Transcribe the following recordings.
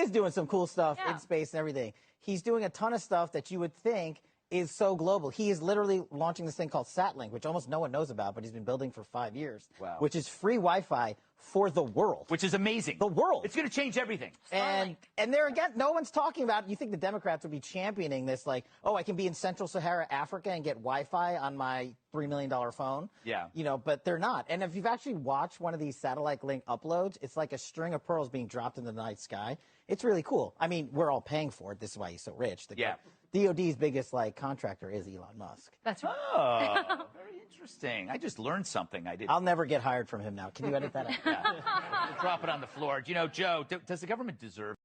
is doing some cool stuff in space and everything. He's doing a ton of stuff that you would think is so global. He is literally launching this thing called SatLink, which almost no one knows about, but he's been building for 5 years, which is free Wi-Fi for the world. Which is amazing. The world. It's going to change everything. And there again, no one's talking about it. You think the Democrats would be championing this, like, oh, I can be in Central Sahara Africa and get Wi-Fi on my $3 million phone. Yeah. You know, but they're not. And if you've actually watched one of these satellite link uploads, it's like a string of pearls being dropped in the night sky. It's really cool. I mean, we're all paying for it. This is why he's so rich. DOD's biggest contractor is Elon Musk. That's right. Oh, very interesting. I just learned something. I didn't. I'll never get hired from him now. Can you edit that out? Yeah. Drop it on the floor. Do you know, Joe, does the government deserve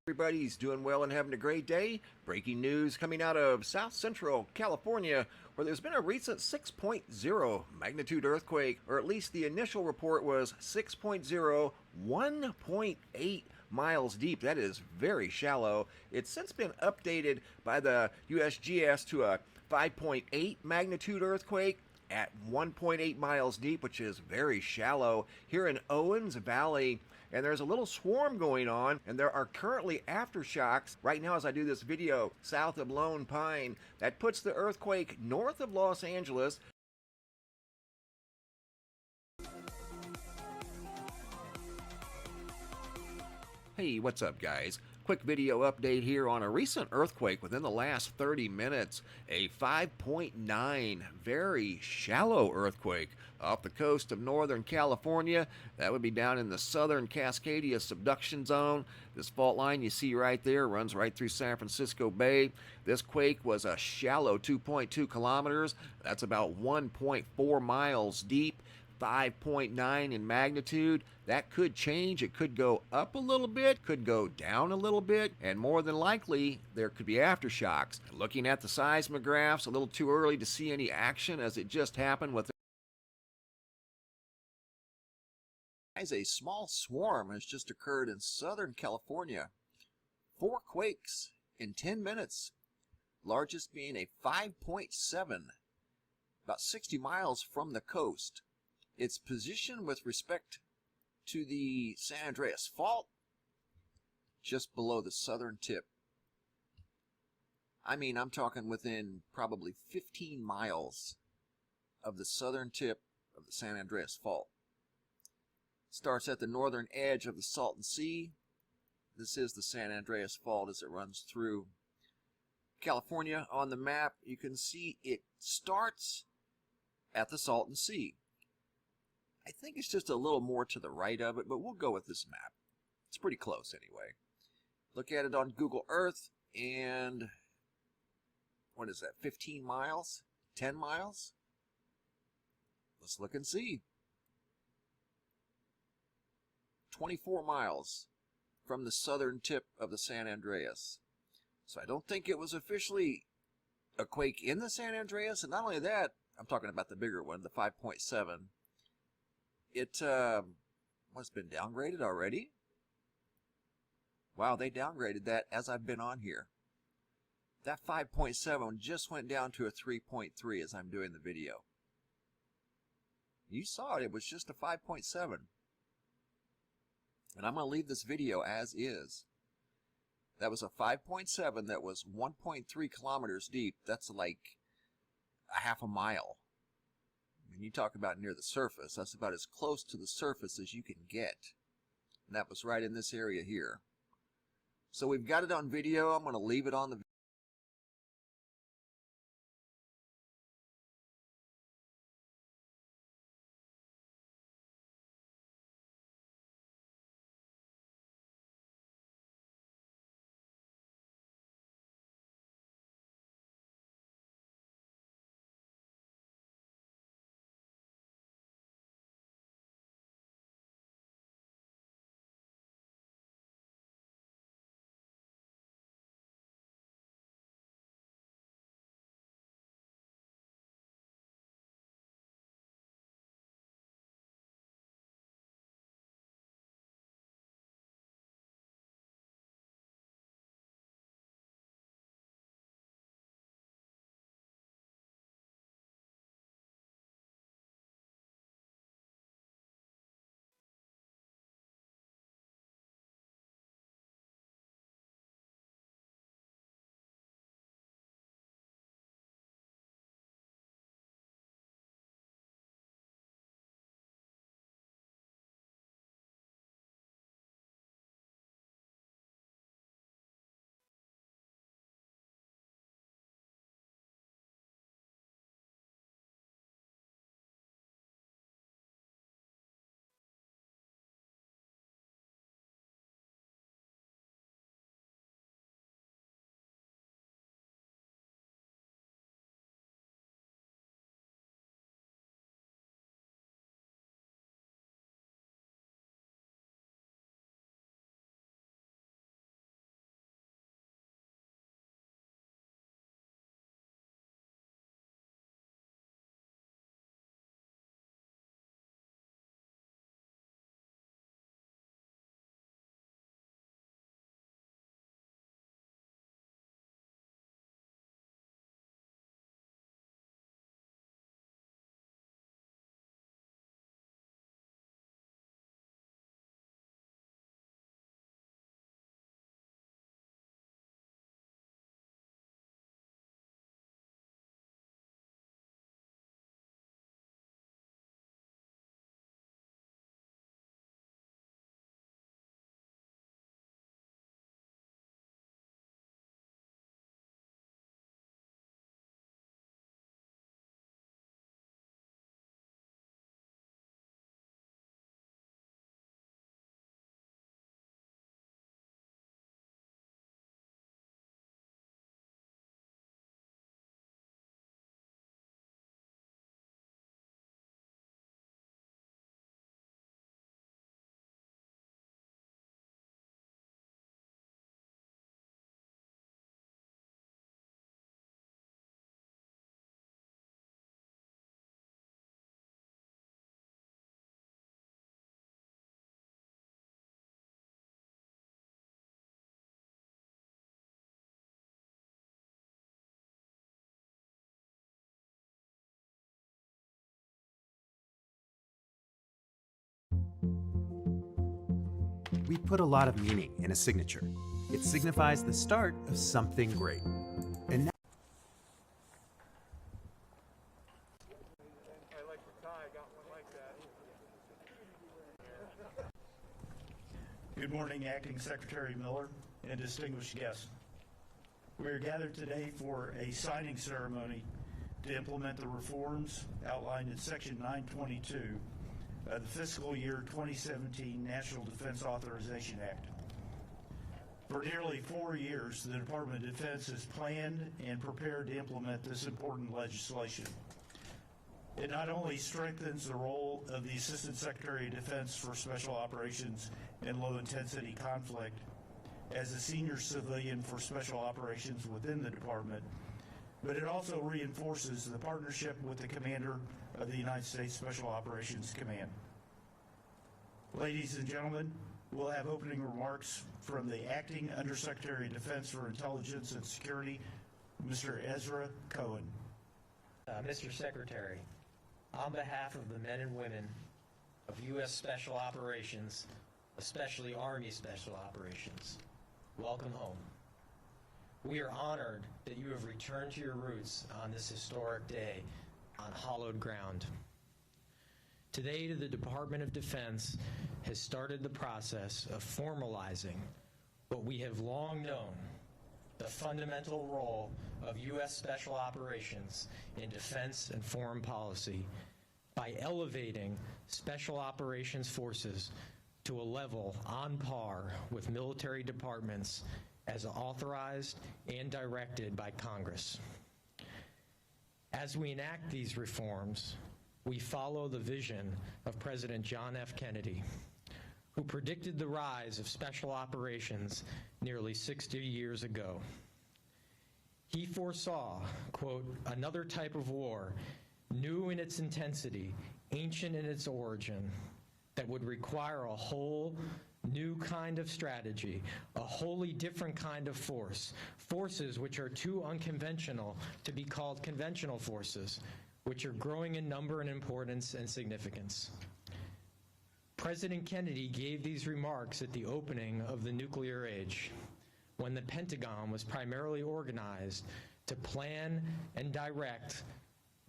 Everybody's doing well and having a great day. Breaking news coming out of South Central California, where there's been a recent 6.0 magnitude earthquake, or at least the initial report was 6.0, 1.8 miles deep. That is very shallow. It's since been updated by the USGS to a 5.8 magnitude earthquake at 1.8 miles deep, which is very shallow here in Owens Valley. And there's a little swarm going on, and there are currently aftershocks right now as I do this video south of Lone Pine. That puts the earthquake north of Los Angeles. Hey, what's up, guys? Quick video update here on a recent earthquake within the last 30 minutes. A 5.9, very shallow earthquake off the coast of Northern California. That would be down in the southern Cascadia subduction zone. This fault line you see right there runs right through San Francisco Bay. This quake was a shallow 2.2 kilometers. That's about 1.4 miles deep. 5.9 in magnitude. That could change. It could go up a little bit, could go down a little bit, and more than likely there could be aftershocks. Looking at the seismographs, a little too early to see any action as it just happened with a small swarm has just occurred in Southern California. 4 quakes in 10 minutes. Largest being a 5.7, about 60 miles from the coast. Its position with respect to the San Andreas Fault, just below the southern tip. I mean, I'm talking within probably 15 miles of the southern tip of the San Andreas Fault. Starts at the northern edge of the Salton Sea. This is the San Andreas Fault as it runs through California. On the map, you can see it starts at the Salton Sea. I think it's just a little more to the right of it, but we'll go with this map. It's pretty close anyway. Look at it on Google Earth, and what is that, 15 miles? 10 miles? Let's look and see. 24 miles from the southern tip of the San Andreas. So I don't think it was officially a quake in the San Andreas, and not only that, I'm talking about the bigger one, the 5.7. It has been downgraded already. Wow, they downgraded that as I've been on here. That 5.7 just went down to a 3.3 as I'm doing the video. You saw it, it was just a 5.7. And I'm going to leave this video as is. That was a 5.7 that was 1.3 kilometers deep. That's like a half a mile. When you talk about near the surface, that's about as close to the surface as you can get. And that was right in this area here. So we've got it on video. I'm going to leave it on the we put a lot of meaning in a signature. It signifies the start of something great. And now I like the tie, got one like that. Good morning, Acting Secretary Miller and distinguished guests. We are gathered today for a signing ceremony to implement the reforms outlined in Section 922 of the fiscal year 2017 National Defense Authorization Act. For nearly 4 years, the Department of Defense has planned and prepared to implement this important legislation. It not only strengthens the role of the Assistant Secretary of Defense for Special Operations and Low-Intensity Conflict as a senior civilian for special operations within the department, but it also reinforces the partnership with the commander of the United States Special Operations Command. Ladies and gentlemen, we'll have opening remarks from the Acting Undersecretary of Defense for Intelligence and Security, Mr. Ezra Cohen. Mr. Secretary, on behalf of the men and women of U.S. Special Operations, especially Army Special Operations, welcome home. We are honored that you have returned to your roots on this historic day on hallowed ground. Today, the Department of Defense has started the process of formalizing what we have long known, the fundamental role of U.S. Special Operations in defense and foreign policy by elevating Special Operations forces to a level on par with military departments as authorized and directed by Congress. As we enact these reforms, we follow the vision of President John F. Kennedy, who predicted the rise of special operations nearly 60 years ago. He foresaw, quote, another type of war, new in its intensity, ancient in its origin, that would require a whole new kind of strategy, a wholly different kind of force, forces which are too unconventional to be called conventional forces, which are growing in number and importance and significance. President Kennedy gave these remarks at the opening of the nuclear age, when the Pentagon was primarily organized to plan and direct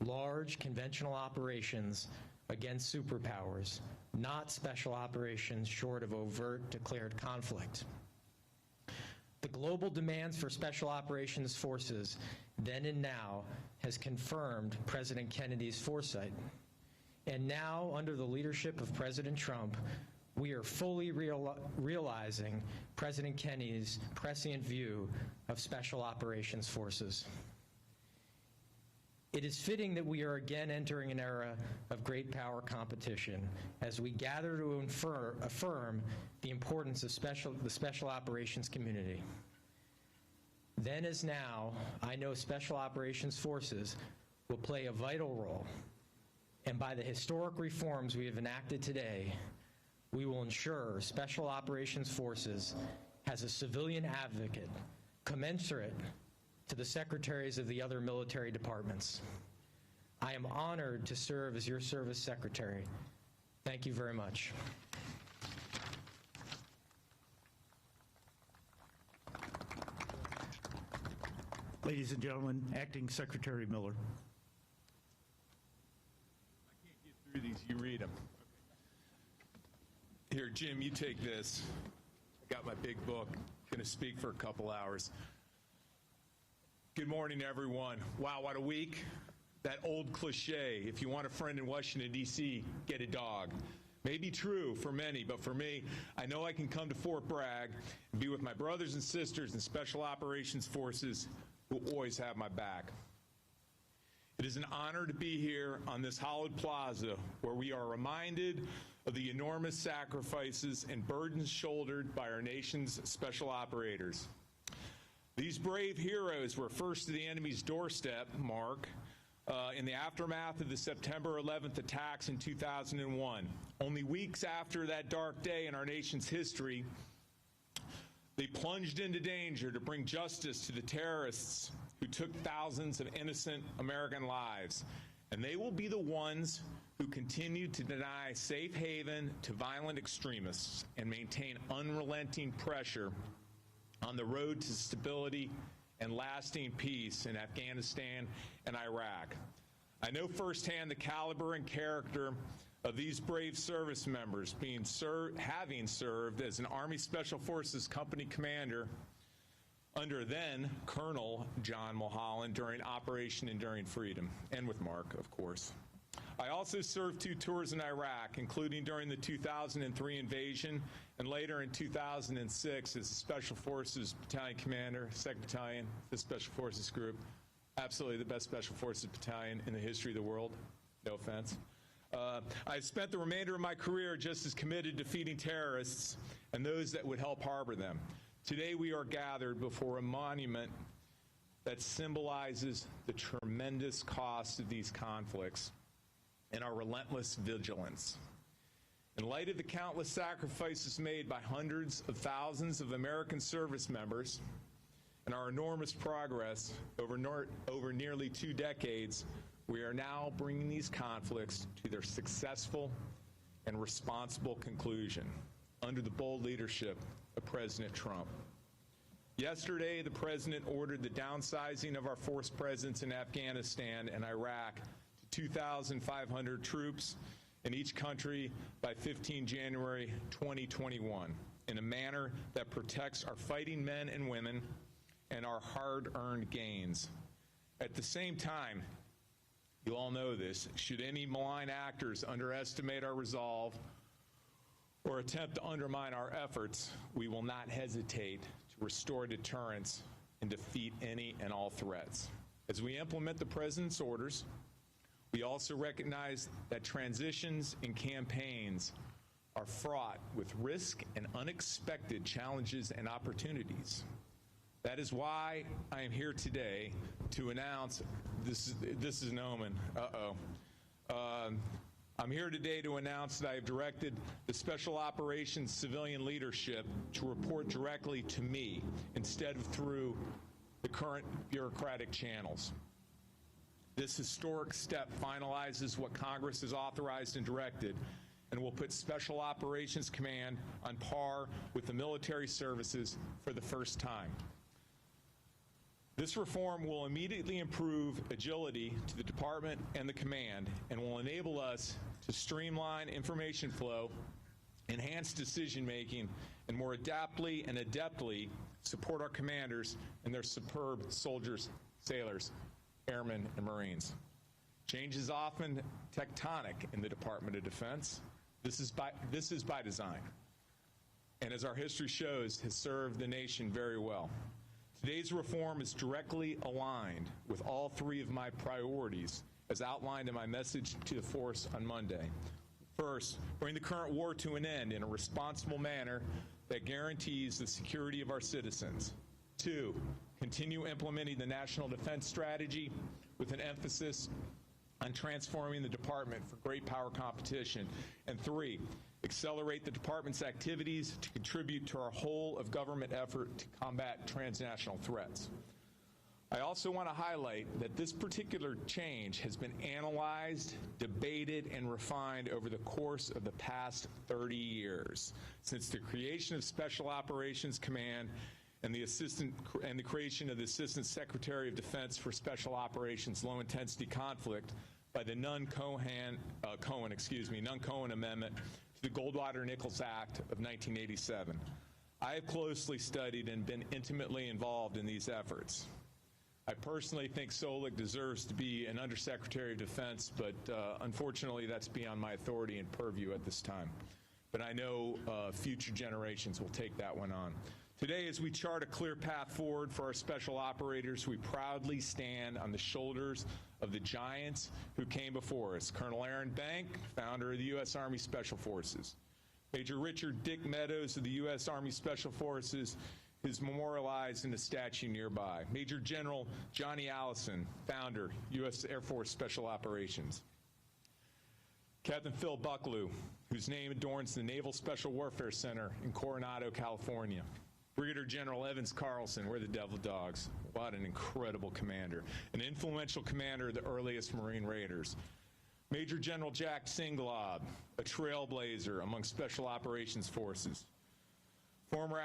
large conventional operations against superpowers, not special operations short of overt declared conflict. The global demands for special operations forces then and now has confirmed President Kennedy's foresight. And now, under the leadership of President Trump, we are fully realizing President Kennedy's prescient view of special operations forces. It is fitting that we are again entering an era of great power competition as we gather to affirm the importance of the special operations community. Then as now, I know special operations forces will play a vital role, and by the historic reforms we have enacted today, we will ensure special operations forces has a civilian advocate commensurate to the secretaries of the other military departments. I am honored to serve as your service secretary. Thank you very much. Ladies and gentlemen, Acting Secretary Miller. I can't get through these. You read them. Here, Jim, you take this. I got my big book. Going to speak for a couple hours. Good morning, everyone. Wow, what a week. That old cliche, if you want a friend in Washington, D.C., get a dog. May be true for many, but for me, I know I can come to Fort Bragg and be with my brothers and sisters in Special Operations Forces who always have my back. It is an honor to be here on this hallowed plaza where we are reminded of the enormous sacrifices and burdens shouldered by our nation's special operators. These brave heroes were first to the enemy's doorstep, Mark, in the aftermath of the September 11th attacks in 2001. Only weeks after that dark day in our nation's history, they plunged into danger to bring justice to the terrorists who took thousands of innocent American lives. And they will be the ones who continue to deny safe haven to violent extremists and maintain unrelenting pressure on the road to stability and lasting peace in Afghanistan and Iraq. I know firsthand the caliber and character of these brave service members, having served as an Army Special Forces company commander under then Colonel John Mulholland during Operation Enduring Freedom, and with Mark, of course. I also served 2 tours in Iraq, including during the 2003 invasion and later in 2006 as Special Forces Battalion Commander, 2nd Battalion, 5th Special Forces Group. Absolutely the best Special Forces Battalion in the history of the world. No offense. I spent the remainder of my career just as committed to defeating terrorists and those that would help harbor them. Today we are gathered before a monument that symbolizes the tremendous cost of these conflicts and our relentless vigilance. In light of the countless sacrifices made by hundreds of thousands of American service members and our enormous progress over nearly 2 decades, we are now bringing these conflicts to their successful and responsible conclusion under the bold leadership of President Trump. Yesterday, the President ordered the downsizing of our force presence in Afghanistan and Iraq to 2,500 troops in each country by 15 January 2021 in a manner that protects our fighting men and women and our hard-earned gains. At the same time, you all know this, should any malign actors underestimate our resolve or attempt to undermine our efforts, we will not hesitate to restore deterrence and defeat any and all threats. As we implement the President's orders, we also recognize that transitions and campaigns are fraught with risk and unexpected challenges and opportunities. That is why I am here today to announce, this is an omen, I'm here today to announce that I have directed the Special Operations civilian leadership to report directly to me instead of through the current bureaucratic channels. This historic step finalizes what Congress has authorized and directed and will put Special Operations Command on par with the military services for the first time. This reform will immediately improve agility to the department and the command and will enable us to streamline information flow, enhance decision-making, and more adaptly and adeptly support our commanders and their superb soldiers, sailors, airmen, and Marines. Change is often tectonic in the Department of Defense. This is by design, and as our history shows, has served the nation very well. Today's reform is directly aligned with all 3 of my priorities as outlined in my message to the force on Monday. First, bring the current war to an end in a responsible manner that guarantees the security of our citizens. 2, continue implementing the National Defense Strategy with an emphasis on transforming the department for great power competition. And 3, accelerate the department's activities to contribute to our whole of government effort to combat transnational threats. I also want to highlight that this particular change has been analyzed, debated, and refined over the course of the past 30 years, since the creation of Special Operations Command and the creation of the Assistant Secretary of Defense for Special Operations Low Intensity Conflict by the Nunn-Cohen Amendment to the Goldwater-Nichols Act of 1987. I have closely studied and been intimately involved in these efforts. I personally think Solik deserves to be an Undersecretary of Defense, but unfortunately that's beyond my authority and purview at this time. But I know future generations will take that one on. Today, as we chart a clear path forward for our special operators, we proudly stand on the shoulders of the giants who came before us. Colonel Aaron Bank, founder of the U.S. Army Special Forces. Major Richard Dick Meadows of the U.S. Army Special Forces is memorialized in a statue nearby. Major General Johnny Allison, founder, U.S. Air Force Special Operations. Captain Phil Bucklew, whose name adorns the Naval Special Warfare Center in Coronado, California. Brigadier General Evans Carlson, we're the Devil Dogs. What an incredible commander. An influential commander of the earliest Marine Raiders. Major General Jack Singlaub, a trailblazer among Special Operations Forces. Former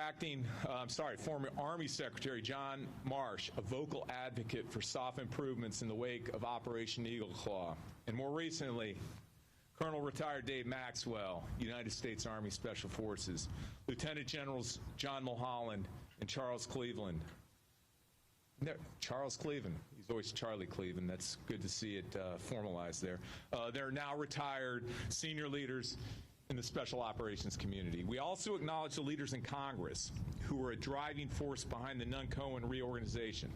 Army Secretary John Marsh, a vocal advocate for soft improvements in the wake of Operation Eagle Claw. And more recently, Colonel Retired Dave Maxwell, United States Army Special Forces. Lieutenant Generals John Mulholland and Charles Cleveland. Charles Cleveland. He's always Charlie Cleveland. That's good to see it formalized there. They're now retired senior leaders in the Special Operations community. We also acknowledge the leaders in Congress who were a driving force behind the Nunn-Cohen reorganization.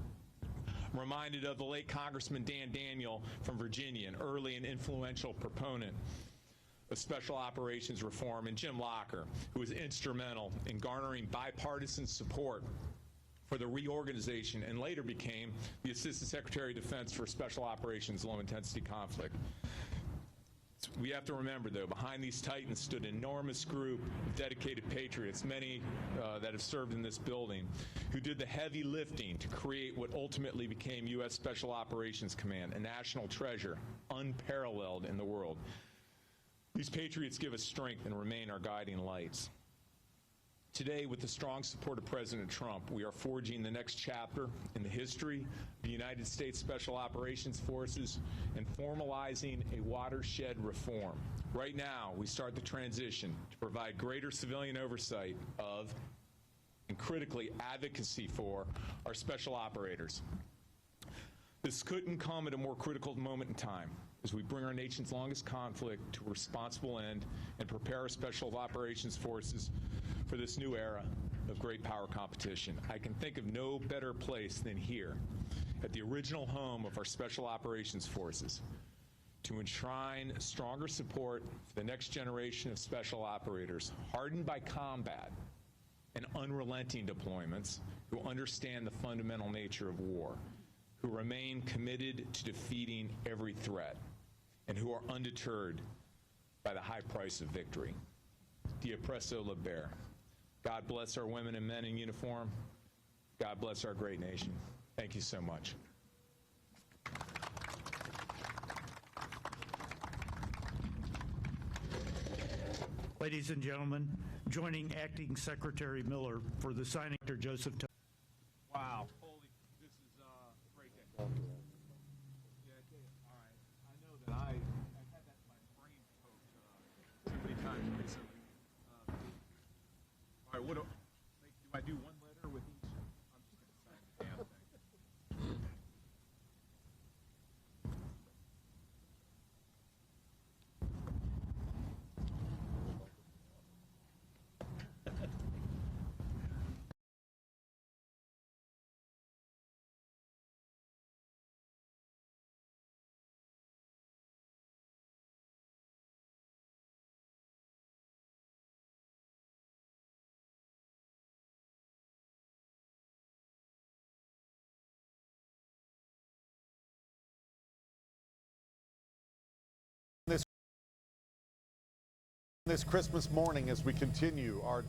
I'm reminded of the late Congressman Dan Daniel from Virginia, an early and influential proponent of Special Operations reform, and Jim Locker, who was instrumental in garnering bipartisan support for the reorganization and later became the Assistant Secretary of Defense for Special Operations Low Intensity Conflict. We have to remember, though, behind these titans stood an enormous group of dedicated patriots, many that have served in this building, who did the heavy lifting to create what ultimately became U.S. Special Operations Command, a national treasure, unparalleled in the world. These patriots give us strength and remain our guiding lights. Today, with the strong support of President Trump, we are forging the next chapter in the history of the United States Special Operations Forces and formalizing a watershed reform. Right now, we start the transition to provide greater civilian oversight of, and critically advocacy for, our special operators. This couldn't come at a more critical moment in time as we bring our nation's longest conflict to a responsible end and prepare our Special Operations Forces for this new era of great power competition. I can think of no better place than here, at the original home of our Special Operations Forces, to enshrine stronger support for the next generation of special operators, hardened by combat and unrelenting deployments, who understand the fundamental nature of war, who remain committed to defeating every threat, and who are undeterred by the high price of victory. Dia presso liber. God bless our women and men in uniform. God bless our great nation. Thank you so much. Ladies and gentlemen, joining Acting Secretary Miller for the signing, Dr. Joseph. Wow. Holy, this is great day. Yeah, all right. I know that I've had that in my brain poked too many times recently. All right, do I do one letter with each? I'm just going to sign the damn thing. This Christmas morning, as we continue our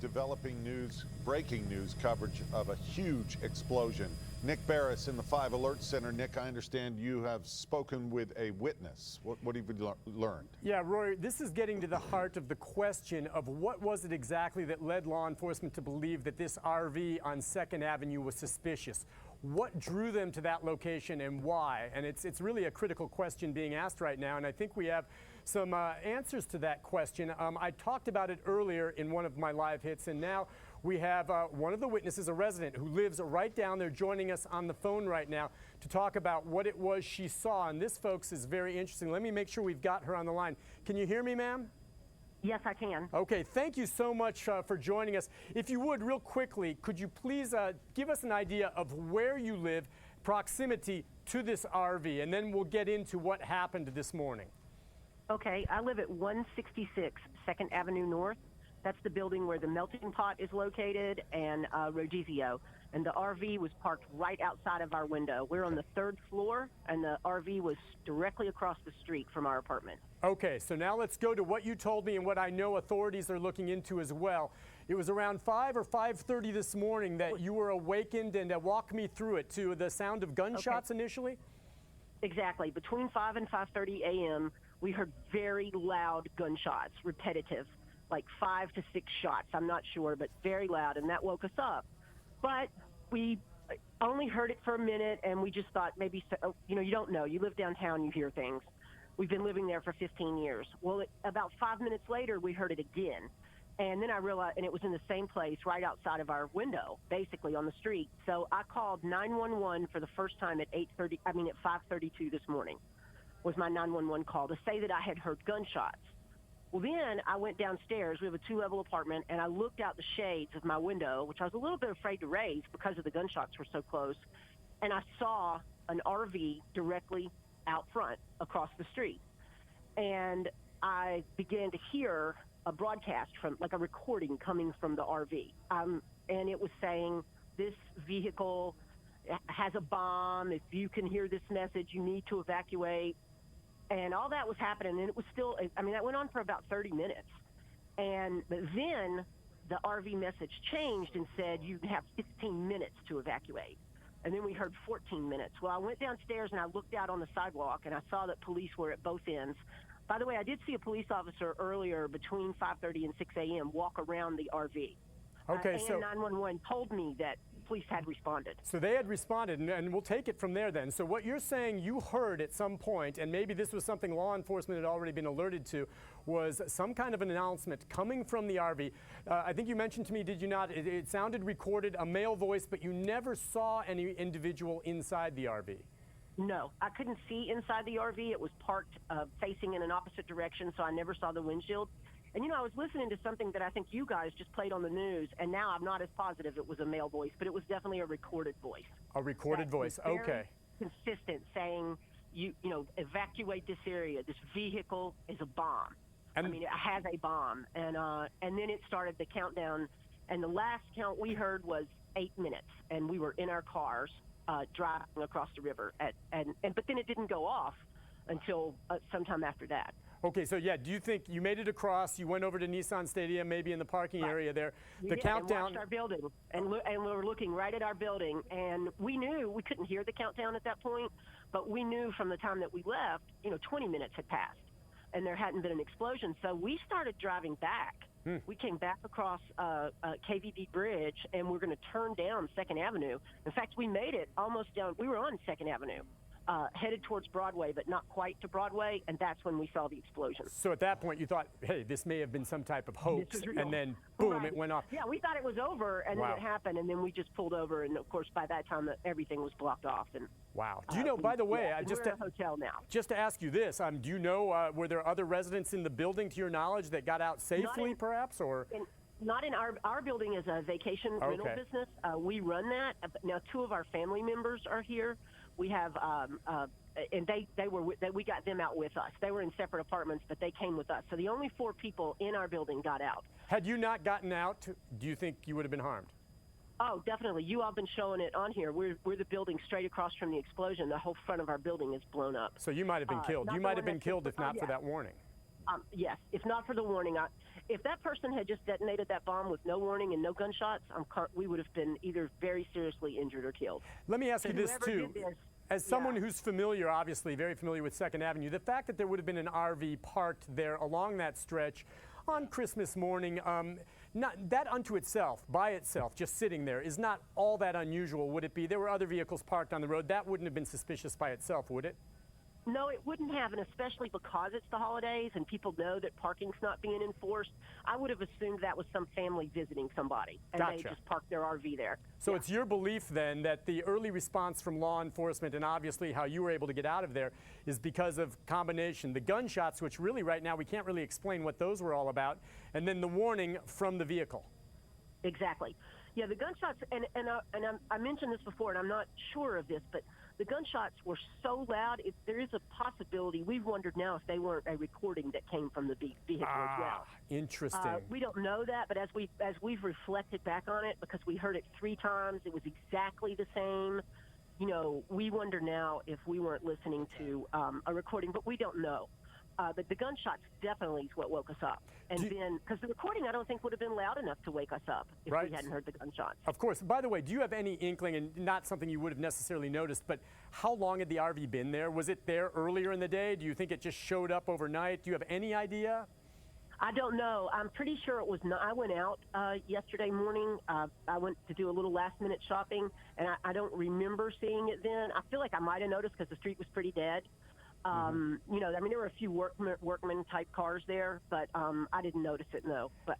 breaking news coverage of a huge explosion. Nick Barris in the 5 Alert Center. Nick, I understand you have spoken with a witness. What have you learned? Yeah, Roy, this is getting to the heart of the question of what was it exactly that led law enforcement to believe that this RV on 2nd Avenue was suspicious. What drew them to that location and why? And it's really a critical question being asked right now, and I think we have some answers to that question. I talked about it earlier in one of my live hits, and now we have one of the witnesses, a resident who lives right down there, joining us on the phone right now to talk about what it was she saw. And this, folks, is very interesting. Let me make sure we've got her on the line. Can you hear me, ma'am? Yes, I can. Okay, thank you so much for joining us. If you would, real quickly, could you please give us an idea of where you live, proximity to this RV, and then we'll get into what happened this morning. Okay, I live at 166 2nd Avenue North. That's the building where the melting pot is located and Rodizio. And the RV was parked right outside of our window. We're on the 3rd floor, and the RV was directly across the street from our apartment. Okay, so now let's go to what you told me and what I know authorities are looking into as well. It was around 5 or 5:30 this morning that you were awakened, and walk me through it to the sound of gunshots initially. Exactly. Between 5 and 5:30 a.m., we heard very loud gunshots, repetitive, like 5 to 6 shots. I'm not sure, but very loud, and that woke us up. But we only heard it for a minute, and we just thought maybe, you don't know. You live downtown, you hear things. We've been living there for 15 years. Well, about 5 minutes later, we heard it again. And then I realized, and it was in the same place right outside of our window, basically on the street. So I called 911 for the first time at 5:32 this morning was my 911 call to say that I had heard gunshots. Well, then I went downstairs. We have a 2-level apartment, and I looked out the shades of my window, which I was a little bit afraid to raise because of the gunshots were so close. And I saw an RV directly out front across the street. And I began to hear a broadcast like a recording coming from the RV. And it was saying, this vehicle has a bomb. If you can hear this message, you need to evacuate. And all that was happening. And it was still, that went on for about 30 minutes. But then the RV message changed and said, you have 15 minutes to evacuate. And then we heard 14 minutes. Well, I went downstairs and I looked out on the sidewalk and I saw that police were at both ends. By the way, I did see a police officer earlier between 5:30 and 6 a.m. walk around the RV. Okay, and 911 told me that police had responded. So they had responded, and we'll take it from there then. So what you're saying you heard at some point, and maybe this was something law enforcement had already been alerted to, was some kind of an announcement coming from the RV. I think you mentioned to me, did you not, it sounded recorded, a male voice, but you never saw any individual inside the RV. No, I couldn't see inside the RV. It was parked facing in an opposite direction, so I never saw the windshield. And, I was listening to something that I think you guys just played on the news, and now I'm not as positive it was a male voice, but it was definitely a recorded voice. A recorded voice, okay. Consistent, saying, evacuate this area. This vehicle is a bomb. It has a bomb. And then it started the countdown, and the last count we heard was 8 minutes, and we were in our cars driving across the river. But then it didn't go off until sometime after that. Okay, so do you think you made it across, you went over to Nissan Stadium, maybe in the parking area there, the countdown, and watched our building, and we were looking right at our building, and we knew we couldn't hear the countdown at that point, but we knew from the time that we left, 20 minutes had passed, and there hadn't been an explosion, so we started driving back. We came back across KVD Bridge, and we're going to turn down 2nd Avenue. In fact, we made it almost down. We were on 2nd Avenue. Headed towards Broadway, but not quite to Broadway, and that's when we saw the explosion. So at that point, you thought, hey, this may have been some type of hoax, and then, boom, it went off. Yeah, we thought it was over, and then it happened, and then we just pulled over, and of course, by that time, everything was blocked off. And wow. Do you know, by the way, we're in a hotel now. Just to ask you this, do you know, were there other residents in the building, to your knowledge, that got out safely, perhaps, or? Not in our building is a vacation rental business. We run that. Now, 2 of our family members are here. We have, and we got them out with us. They were in separate apartments, but they came with us. So the only 4 people in our building got out. Had you not gotten out, do you think you would have been harmed? Oh, definitely. You all been showing it on here. We're the building straight across from the explosion. The whole front of our building is blown up. So you might have been killed. You might have been killed if not for that warning. Yes, if not for the warning. If that person had just detonated that bomb with no warning and no gunshots, we would have been either very seriously injured or killed. Let me ask you this, too. As someone who's familiar, obviously, very familiar with 2nd Avenue, the fact that there would have been an RV parked there along that stretch on Christmas morning, that unto itself, by itself, just sitting there, is not all that unusual, would it be? There were other vehicles parked on the road. That wouldn't have been suspicious by itself, would it? No, it wouldn't have, and especially because it's the holidays and people know that parking's not being enforced. I would have assumed that was some family visiting somebody, and they just parked their RV there. So it's your belief then that the early response from law enforcement, and obviously how you were able to get out of there, is because of combination, the gunshots, which really right now we can't really explain what those were all about, and then the warning from the vehicle. Exactly. Yeah, the gunshots, and I mentioned this before, and I'm not sure of this, but the gunshots were so loud, there is a possibility. We've wondered now if they weren't a recording that came from the vehicle as well. Interesting. We don't know that, but as we've reflected back on it, because we heard it 3 times, it was exactly the same. We wonder now if we weren't listening to a recording, but we don't know. the gunshots definitely is what woke us up. And then, because the recording I don't think would have been loud enough to wake us up if we hadn't heard the gunshots. Of course. By the way, do you have any inkling, and not something you would have necessarily noticed, but how long had the RV been there? Was it there earlier in the day? Do you think it just showed up overnight? Do you have any idea? I don't know. I'm pretty sure it was not. I went out yesterday morning. I went to do a little last-minute shopping, and I don't remember seeing it then. I feel like I might have noticed because the street was pretty dead. You know, I mean, there were a few workman-type cars there, but I didn't notice it, no. But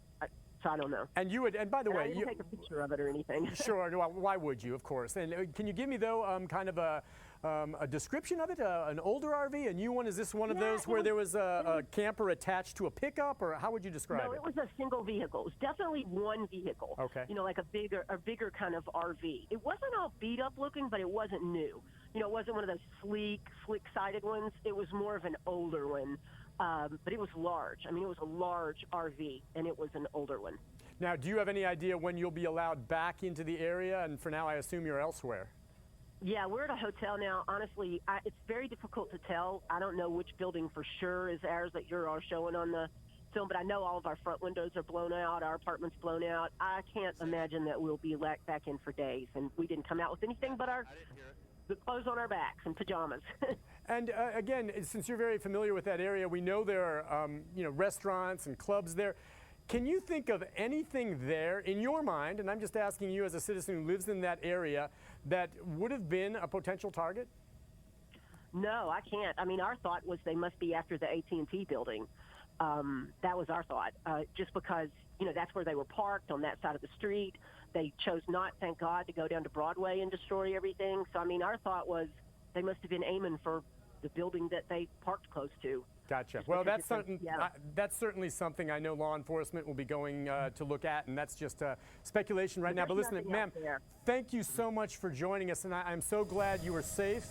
so I don't know. And you would, and by the way, I didn't take a picture of it or anything. Sure. Why would you? Of course. And can you give me though kind of a description of it? An older RV, a new one? Is this one of those where there was a camper attached to a pickup, or how would you describe it? No, it was a single vehicle. It was definitely one vehicle. Okay. You know, like a bigger kind of RV. It wasn't all beat up looking, but it wasn't new. You know, it wasn't one of those slick-sided ones. It was more of an older one, but it was large. I mean, it was a large RV, and it was an older one. Now, do you have any idea when you'll be allowed back into the area? And for now, I assume you're elsewhere. Yeah, we're at a hotel now. Honestly, it's very difficult to tell. I don't know which building for sure is ours that you're all showing on the film, but I know all of our front windows are blown out, our apartment's blown out. I can't imagine that we'll be back in for days, and we didn't come out with anything but the clothes on our backs and pajamas. And again, since you're very familiar with that area, we know there are you know, restaurants and clubs there. Can you think of anything there in your mind, and I'm just asking you as a citizen who lives in that area, that would have been a potential target? No, I can't. I mean, our thought was they must be after the AT&T building. That was our thought, just because, you know, that's where they were parked, on that side of the street. They chose not, thank God, to go down to Broadway and destroy everything. So, I mean, our thought was they must have been aiming for the building that they parked close to. Gotcha. Well, that's certainly something I know law enforcement will be going to look at, and that's just speculation right now. But listen, ma'am, thank you so much for joining us, and I'm so glad you were safe.